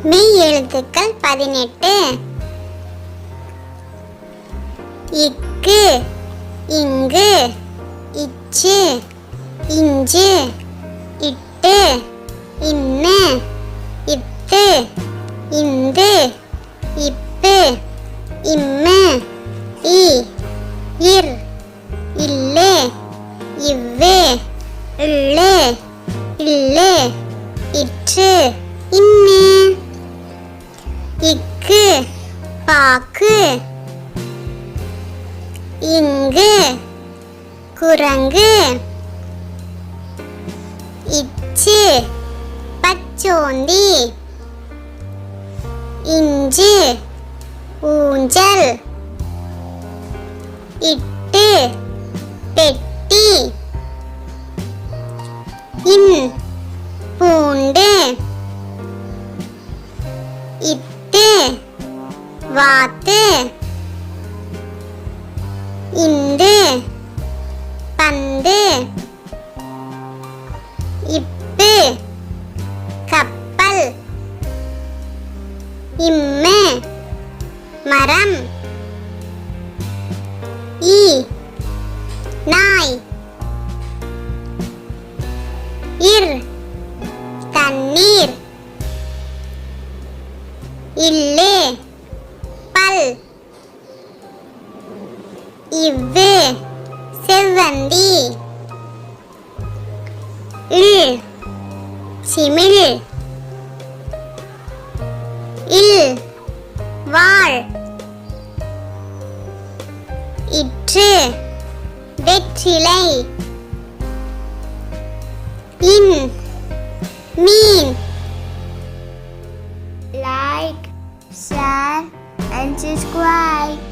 மெய் எழுத்துக்கள் 18. இக்கு, இங்கு, இச்சு, இஞ்சு, இட்டு, இன்னு, இத்து, இந்து, இப்பு, இம்மு, இ, இர், இல்லு, இவ்வு, இள்ளு, இல்லு, இற்று, இன்னு. இக்கு பாக்கு, இங்கு குரங்கு, இச்சு பச்சோந்தி, இஞ்சு ஊஞ்சல், இட்டு பெட்டி, இன் பூண்டு, இட்டு வாத்து, இந்து பந்து, இப்பு கப்பல், இம்மு மரம், ஈ நாய், இர் தண்ணீர், இல்லு பல், இவ்வு செவ்வந்தி, இல் சிமிழ், இல் வாள், இற்று வெற்றிலை, இன் மீன். Like, share and subscribe.